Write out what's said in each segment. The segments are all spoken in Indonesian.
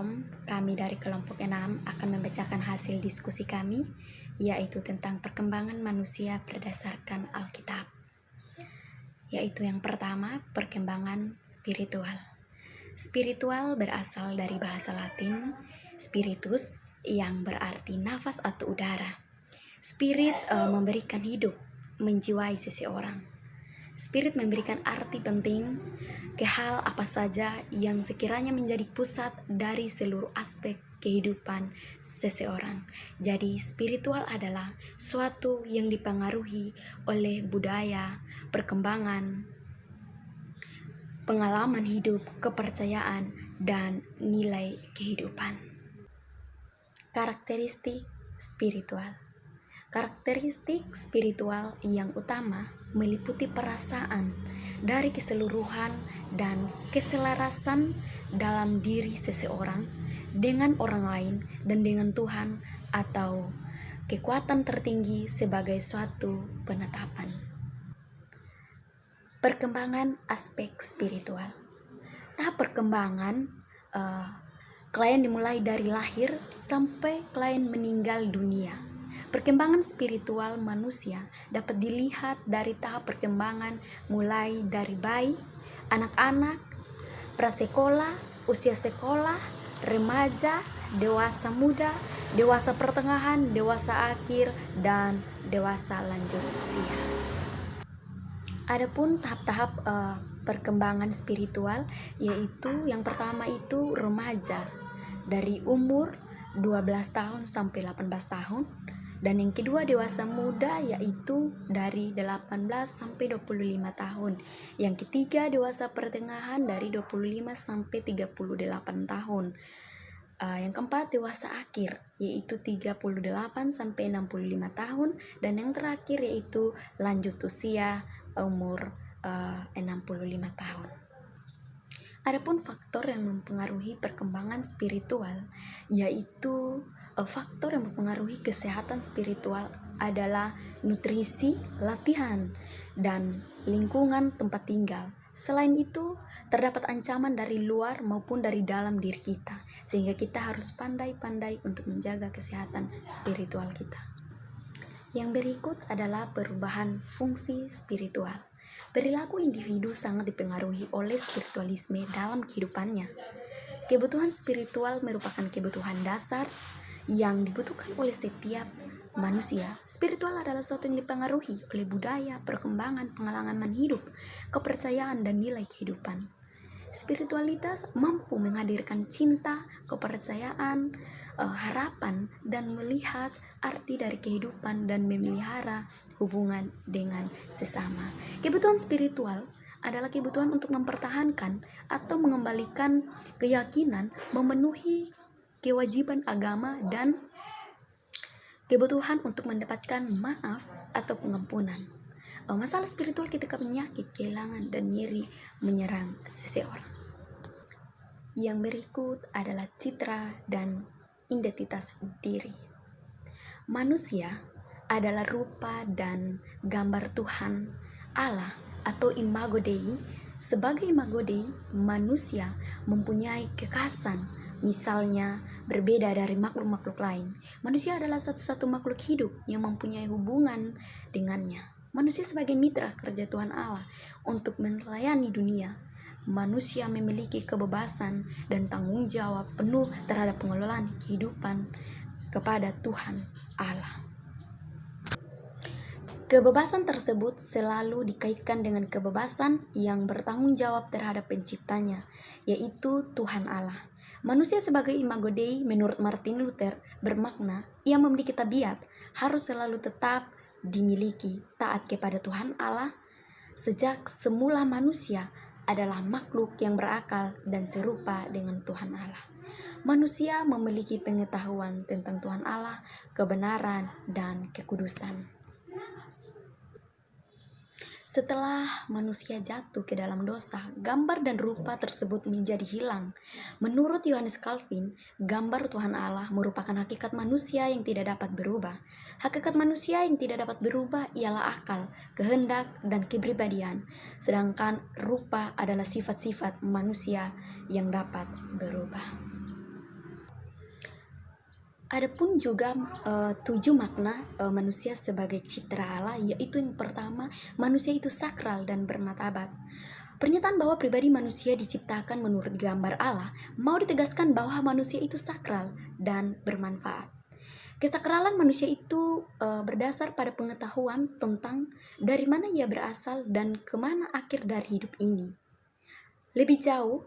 Shalom, kami dari kelompok 6 akan membacakan hasil diskusi kami, yaitu tentang perkembangan manusia berdasarkan Alkitab. Yaitu yang pertama, perkembangan spiritual. Spiritual berasal dari bahasa Latin, spiritus, yang berarti nafas atau udara. Spirit memberikan hidup, menjiwai seseorang. Spirit memberikan arti penting ke hal apa saja yang sekiranya menjadi pusat dari seluruh aspek kehidupan seseorang. Jadi spiritual adalah suatu yang dipengaruhi oleh budaya, perkembangan, pengalaman hidup, kepercayaan, dan nilai kehidupan. Karakteristik spiritual. Karakteristik spiritual yang utama meliputi perasaan dari keseluruhan dan keselarasan dalam diri seseorang dengan orang lain dan dengan Tuhan, atau kekuatan tertinggi sebagai suatu penetapan. Perkembangan aspek spiritual. Tahap perkembangan klien dimulai dari lahir sampai klien meninggal dunia. Perkembangan spiritual manusia dapat dilihat dari tahap perkembangan mulai dari bayi, anak-anak, prasekolah, usia sekolah, remaja, dewasa muda, dewasa pertengahan, dewasa akhir, dan dewasa lanjut usia. Adapun tahap-tahap perkembangan spiritual, yaitu yang pertama itu remaja dari umur 12 tahun sampai 18 tahun, dan yang kedua dewasa muda yaitu dari 18 sampai 25 tahun. Yang ketiga dewasa pertengahan dari 25 sampai 38 tahun. Yang keempat dewasa akhir yaitu 38 sampai 65 tahun, dan yang terakhir yaitu lanjut usia umur 65 tahun. Adapun faktor yang mempengaruhi perkembangan spiritual, yaitu faktor yang mempengaruhi kesehatan spiritual adalah nutrisi, latihan, dan lingkungan tempat tinggal. Selain itu, terdapat ancaman dari luar maupun dari dalam diri kita, sehingga kita harus pandai-pandai untuk menjaga kesehatan spiritual kita. Yang berikut adalah perubahan fungsi spiritual. Perilaku individu sangat dipengaruhi oleh spiritualisme dalam kehidupannya. Kebutuhan spiritual merupakan kebutuhan dasar yang dibutuhkan oleh setiap manusia. Spiritual adalah sesuatu yang dipengaruhi oleh budaya, perkembangan, pengalaman hidup, kepercayaan, dan nilai kehidupan. Spiritualitas mampu menghadirkan cinta, kepercayaan, harapan, dan melihat arti dari kehidupan dan memelihara hubungan dengan sesama. Kebutuhan spiritual adalah kebutuhan untuk mempertahankan atau mengembalikan keyakinan, memenuhi kewajiban agama, dan kebutuhan untuk mendapatkan maaf atau pengampunan. Masalah spiritual ketika penyakit, kehilangan, dan nyeri menyerang seseorang. Yang berikut adalah citra dan identitas diri. Manusia adalah rupa dan gambar Tuhan Allah atau imago Dei. Sebagai imago Dei, manusia mempunyai kekhasan. Misalnya, berbeda dari makhluk-makhluk lain. Manusia adalah satu-satu makhluk hidup yang mempunyai hubungan dengannya. Manusia sebagai mitra kerja Tuhan Allah untuk melayani dunia. Manusia memiliki kebebasan dan tanggung jawab penuh terhadap pengelolaan kehidupan kepada Tuhan Allah. Kebebasan tersebut selalu dikaitkan dengan kebebasan yang bertanggung jawab terhadap penciptanya, yaitu Tuhan Allah. Manusia sebagai imago Dei menurut Martin Luther bermakna ia memiliki tabiat harus selalu tetap dimiliki taat kepada Tuhan Allah. Sejak semula manusia adalah makhluk yang berakal dan serupa dengan Tuhan Allah. Manusia memiliki pengetahuan tentang Tuhan Allah, kebenaran, dan kekudusan. Setelah manusia jatuh ke dalam dosa, gambar dan rupa tersebut menjadi hilang. Menurut Yohanes Calvin, gambar Tuhan Allah merupakan hakikat manusia yang tidak dapat berubah. Hakikat manusia yang tidak dapat berubah ialah akal, kehendak, dan kepribadian. Sedangkan rupa adalah sifat-sifat manusia yang dapat berubah. Adapun juga 7 makna manusia sebagai citra Allah, yaitu yang pertama, manusia itu sakral dan bermartabat. Pernyataan bahwa pribadi manusia diciptakan menurut gambar Allah mau ditegaskan bahwa manusia itu sakral dan bermanfaat. Kesakralan manusia itu berdasar pada pengetahuan tentang dari mana ia berasal dan kemana akhir dari hidup ini. Lebih jauh,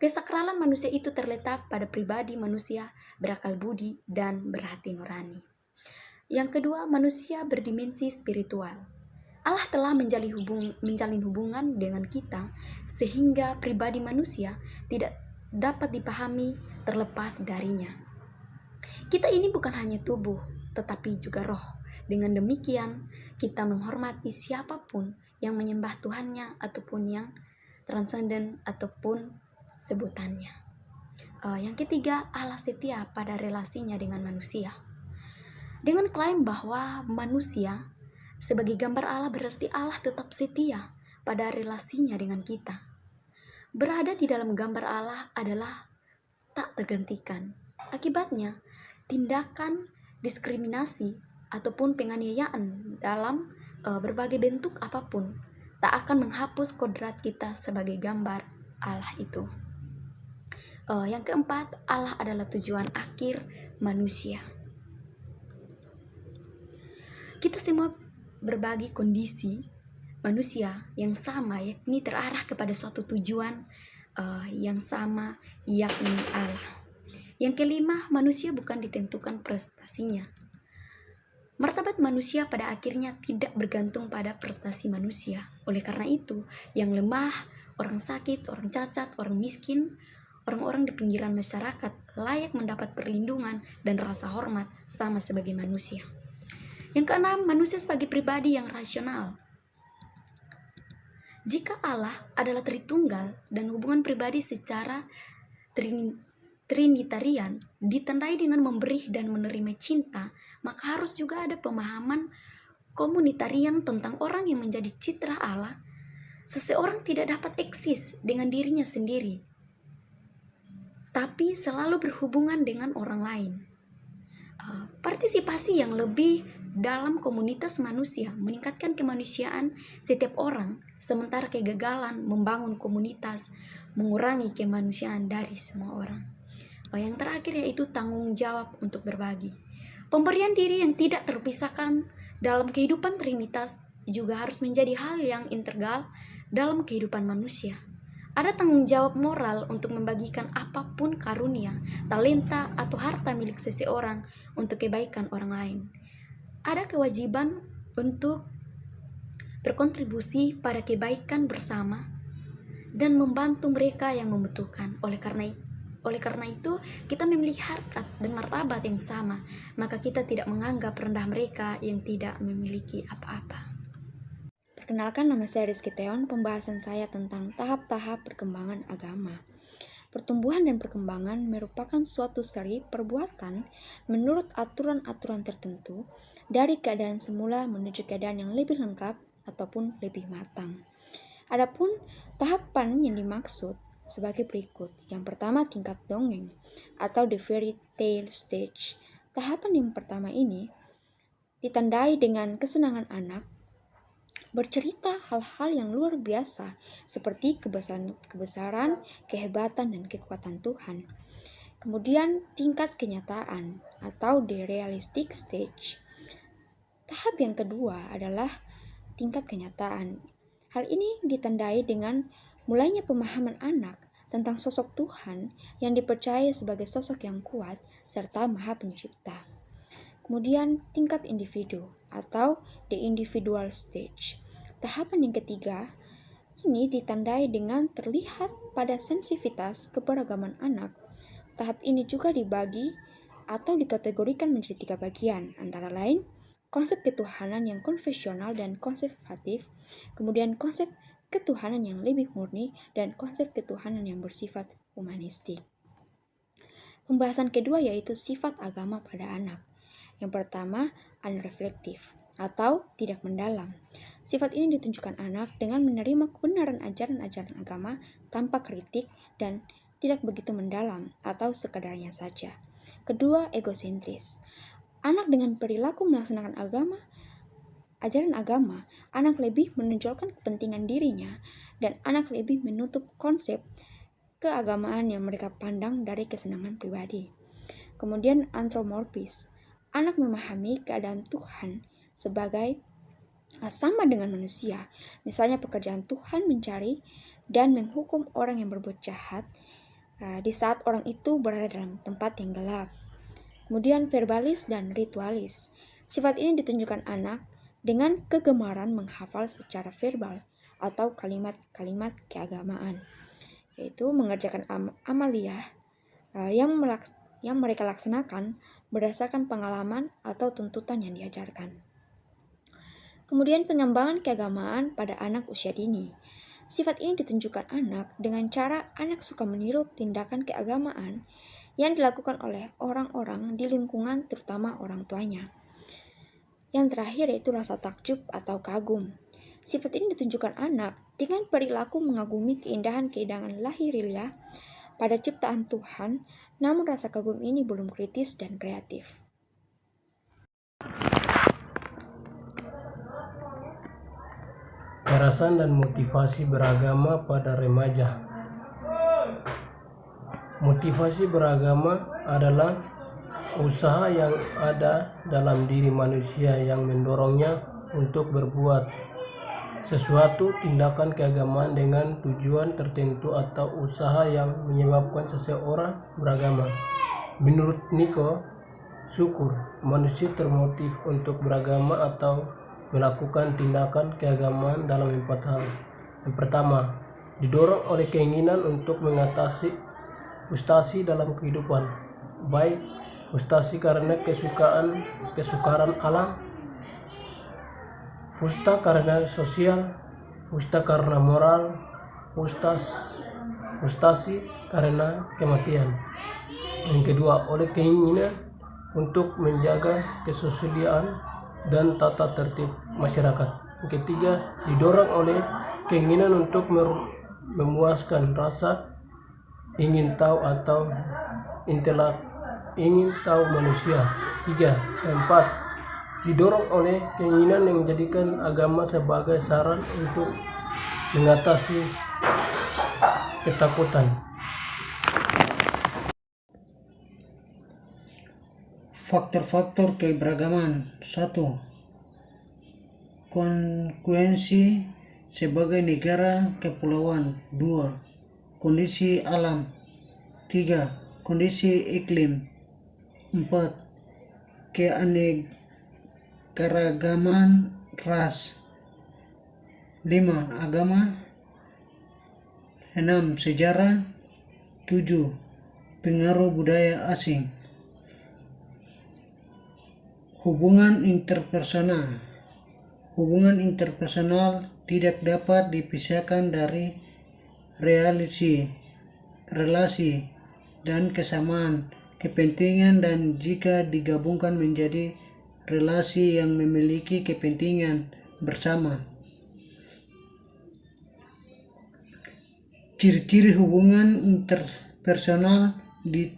kesakralan manusia itu terletak pada pribadi manusia berakal budi dan berhati nurani. Yang kedua, manusia berdimensi spiritual. Allah telah menjalin hubungan dengan kita sehingga pribadi manusia tidak dapat dipahami terlepas darinya. Kita ini bukan hanya tubuh, tetapi juga roh. Dengan demikian, kita menghormati siapapun yang menyembah Tuhannya ataupun yang transenden ataupun sebutannya. Yang ketiga, Allah setia pada relasinya dengan manusia. Dengan klaim bahwa manusia sebagai gambar Allah, berarti Allah tetap setia pada relasinya dengan kita. Berada di dalam gambar Allah adalah tak tergantikan. Akibatnya, tindakan diskriminasi ataupun penganiayaan dalam berbagai bentuk apapun tak akan menghapus kodrat kita sebagai gambar Allah itu. Yang keempat, Allah adalah tujuan akhir manusia. Kita semua berbagi kondisi manusia yang sama, yakni terarah kepada suatu tujuan yang sama, yakni Allah. Yang kelima, manusia bukan ditentukan prestasinya. Martabat manusia pada akhirnya tidak bergantung pada prestasi manusia. Oleh karena itu, yang lemah, orang sakit, orang cacat, orang miskin, orang-orang di pinggiran masyarakat layak mendapat perlindungan dan rasa hormat sama sebagai manusia. Yang keenam, manusia sebagai pribadi yang rasional. Jika Allah adalah Tritunggal dan hubungan pribadi secara Trinitarian ditandai dengan memberi dan menerima cinta, maka harus juga ada pemahaman komunitarian tentang orang yang menjadi citra Allah. Seseorang tidak dapat eksis dengan dirinya sendiri, tapi selalu berhubungan dengan orang lain. Partisipasi yang lebih dalam komunitas manusia meningkatkan kemanusiaan setiap orang, sementara kegagalan membangun komunitas mengurangi kemanusiaan dari semua orang. Yang terakhir yaitu tanggung jawab untuk berbagi. Pemberian diri yang tidak terpisahkan dalam kehidupan Trinitas juga harus menjadi hal yang integral dalam kehidupan manusia. Ada tanggung jawab moral untuk membagikan apapun karunia, talenta, atau harta milik seseorang untuk kebaikan orang lain. Ada kewajiban untuk berkontribusi pada kebaikan bersama dan membantu mereka yang membutuhkan. Oleh karena itu, kita memiliki harkat dan martabat yang sama, maka kita tidak menganggap rendah mereka yang tidak memiliki apa-apa. Perkenalkan, nama saya Rizky Teon. Pembahasan saya tentang tahap-tahap perkembangan agama. Pertumbuhan dan perkembangan merupakan suatu seri perbuatan menurut aturan-aturan tertentu dari keadaan semula menuju keadaan yang lebih lengkap ataupun lebih matang. Adapun tahapan yang dimaksud sebagai berikut. Yang pertama, tingkat dongeng atau the fairy tale stage. Tahapan yang pertama ini ditandai dengan kesenangan anak bercerita hal-hal yang luar biasa seperti kebesaran, kehebatan, dan kekuatan Tuhan. Kemudian tingkat kenyataan atau the realistic stage. Tahap yang kedua adalah tingkat kenyataan. Hal ini ditandai dengan mulainya pemahaman anak tentang sosok Tuhan yang dipercaya sebagai sosok yang kuat serta Maha Pencipta. Kemudian tingkat individu atau the individual stage. Tahapan yang ketiga ini ditandai dengan terlihat pada sensitivitas keberagaman anak. Tahap ini juga dibagi atau dikategorikan menjadi 3 bagian, antara lain konsep ketuhanan yang konvensional dan konservatif, kemudian konsep ketuhanan yang lebih murni, dan konsep ketuhanan yang bersifat humanistik. Pembahasan kedua yaitu sifat agama pada anak. Yang pertama, unreflektif atau tidak mendalam. Sifat ini ditunjukkan anak dengan menerima kebenaran ajaran-ajaran agama tanpa kritik dan tidak begitu mendalam atau sekadarnya saja. Kedua, egosentris. Anak dengan perilaku melaksanakan ajaran agama, anak lebih menonjolkan kepentingan dirinya, dan anak lebih menutup konsep keagamaan yang mereka pandang dari kesenangan pribadi. Kemudian antropomorfis. Anak memahami keadaan Tuhan sebagai sama dengan manusia. Misalnya pekerjaan Tuhan mencari dan menghukum orang yang berbuat jahat di saat orang itu berada dalam tempat yang gelap. Kemudian verbalis dan ritualis. Sifat ini ditunjukkan anak dengan kegemaran menghafal secara verbal atau kalimat-kalimat keagamaan, yaitu mengerjakan amaliyah yang mereka laksanakan berdasarkan pengalaman atau tuntutan yang diajarkan. Kemudian pengembangan keagamaan pada anak usia dini. Sifat ini ditunjukkan anak dengan cara anak suka meniru tindakan keagamaan yang dilakukan oleh orang-orang di lingkungan, terutama orang tuanya. Yang terakhir yaitu rasa takjub atau kagum. Sifat ini ditunjukkan anak dengan perilaku mengagumi keindahan-keindahan lahiriah pada ciptaan Tuhan, namun rasa kagum ini belum kritis dan kreatif. Kekerasan dan motivasi beragama pada remaja. Motivasi beragama adalah usaha yang ada dalam diri manusia yang mendorongnya untuk berbuat sesuatu tindakan keagamaan dengan tujuan tertentu atau usaha yang menyebabkan seseorang beragama. Menurut Nico Syukur, manusia termotif untuk beragama atau melakukan tindakan keagamaan dalam 4 hal. Yang pertama, didorong oleh keinginan untuk mengatasi frustasi dalam kehidupan, baik frustasi karena kesukaran alam, frustasi karena sosial, frustasi karena moral, frustasi karena kematian. Yang kedua, oleh keinginan untuk menjaga kesusilaan dan tata tertib masyarakat. Yang ketiga, didorong oleh keinginan untuk memuaskan rasa ingin tahu atau ingin tahu manusia. 4, didorong oleh keinginan yang menjadikan agama sebagai saran untuk mengatasi ketakutan. Faktor-faktor keberagaman. 1. Konsekuensi sebagai negara kepulauan. 2. Kondisi alam. 3. Kondisi iklim. 4. Keanekaragaman ras. 5. Agama. 6. Sejarah. 7. Pengaruh budaya asing. Hubungan interpersonal. Hubungan interpersonal tidak dapat dipisahkan dari relasi dan kesamaan kepentingan, dan jika digabungkan menjadi relasi yang memiliki kepentingan bersama. Ciri-ciri hubungan interpersonal di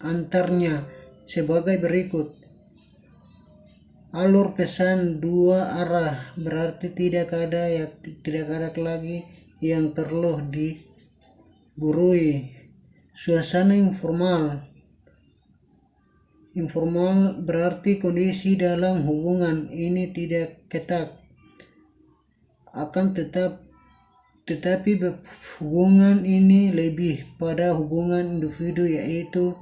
antaranya sebagai berikut. Alur pesan 2 arah, berarti tidak ada lagi yang perlu digurui. Suasana informal berarti kondisi dalam hubungan ini tidak ketat, tetapi hubungan ini lebih pada hubungan individu, yaitu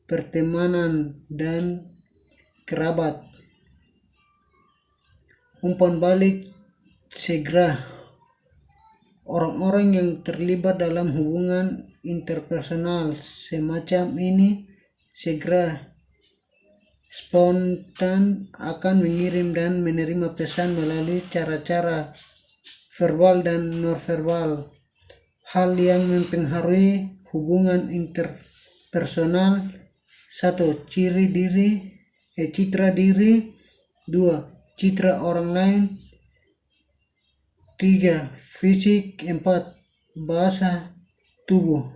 pertemanan dan kerabat. Umpan balik segera. Orang-orang yang terlibat dalam hubungan interpersonal semacam ini segera spontan akan mengirim dan menerima pesan melalui cara-cara verbal dan nonverbal. Hal yang mempengaruhi hubungan interpersonal. 1. Citra diri. 2. Citra orang lain. 3. Fisik. 4. Bahasa tubuh.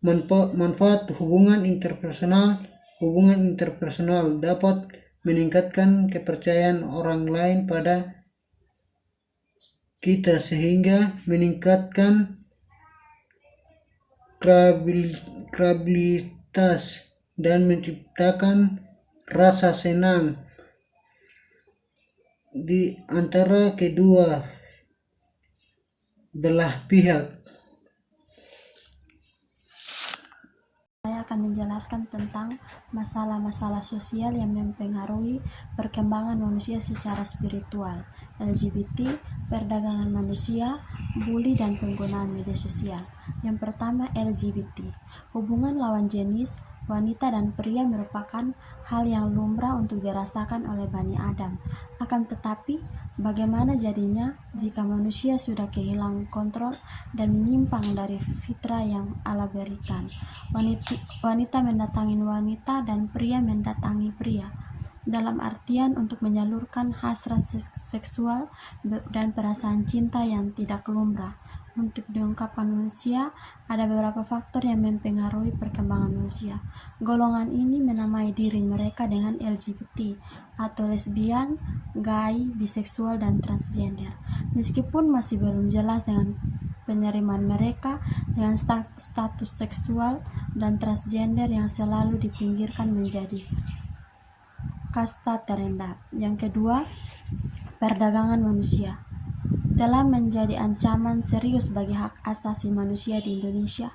Manfaat hubungan interpersonal. hubungan interpersonal, dapat meningkatkan kepercayaan orang lain pada kita sehingga meningkatkan kredibilitas dan menciptakan rasa senang di antara kedua belah pihak. Saya akan menjelaskan tentang masalah-masalah sosial yang mempengaruhi perkembangan manusia secara spiritual, LGBT, perdagangan manusia, bully, dan penggunaan media sosial. Yang pertama, LGBT. Hubungan lawan jenis, wanita dan pria merupakan hal yang lumrah untuk dirasakan oleh Bani Adam. Akan tetapi, bagaimana jadinya jika manusia sudah kehilangan kontrol dan menyimpang dari fitrah yang Allah berikan? Wanita mendatangi wanita dan pria mendatangi pria, dalam artian untuk menyalurkan hasrat seksual dan perasaan cinta yang tidak lumrah. Untuk diungkapkan manusia, ada beberapa faktor yang mempengaruhi perkembangan manusia. Golongan ini menamai diri mereka dengan LGBT atau lesbian, gay, biseksual, dan transgender. Meskipun masih belum jelas dengan penerimaan mereka dengan status seksual dan transgender yang selalu dipinggirkan menjadi kasta terendah. Yang kedua, perdagangan manusia telah menjadi ancaman serius bagi hak asasi manusia di Indonesia.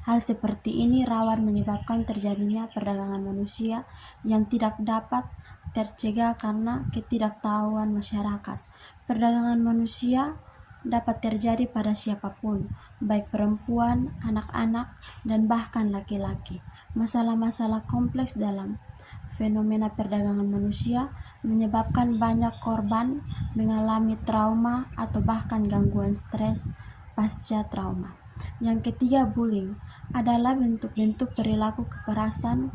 Hal seperti ini rawan menyebabkan terjadinya perdagangan manusia yang tidak dapat tercegah karena ketidaktahuan masyarakat. Perdagangan manusia dapat terjadi pada siapapun, baik perempuan, anak-anak, dan bahkan laki-laki. Masalah-masalah kompleks dalam fenomena perdagangan manusia menyebabkan banyak korban mengalami trauma atau bahkan gangguan stres pasca trauma. Yang ketiga, bullying adalah bentuk-bentuk perilaku kekerasan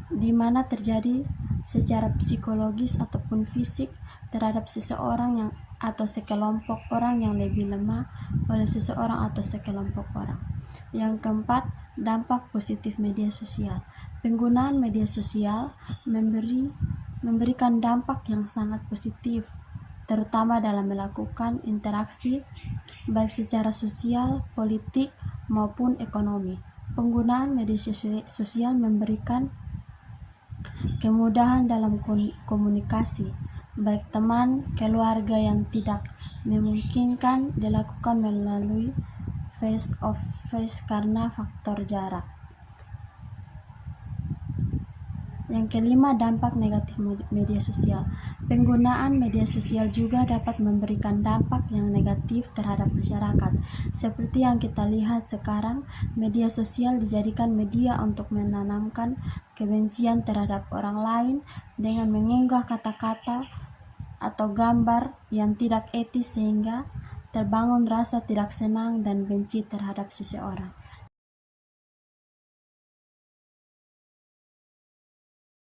di mana terjadi secara psikologis ataupun fisik terhadap seseorang yang atau sekelompok orang yang lebih lemah oleh seseorang atau sekelompok orang. Yang keempat, dampak positif media sosial. Penggunaan media sosial memberikan dampak yang sangat positif, terutama dalam melakukan interaksi baik secara sosial, politik, maupun ekonomi. Penggunaan media sosial memberikan kemudahan dalam komunikasi, baik teman, keluarga yang tidak memungkinkan dilakukan melalui face to face karena faktor jarak. Yang kelima, dampak negatif media sosial. Penggunaan media sosial juga dapat memberikan dampak yang negatif terhadap masyarakat. Seperti yang kita lihat sekarang, media sosial dijadikan media untuk menanamkan kebencian terhadap orang lain dengan mengunggah kata-kata atau gambar yang tidak etis sehingga terbangun rasa tidak senang dan benci terhadap seseorang.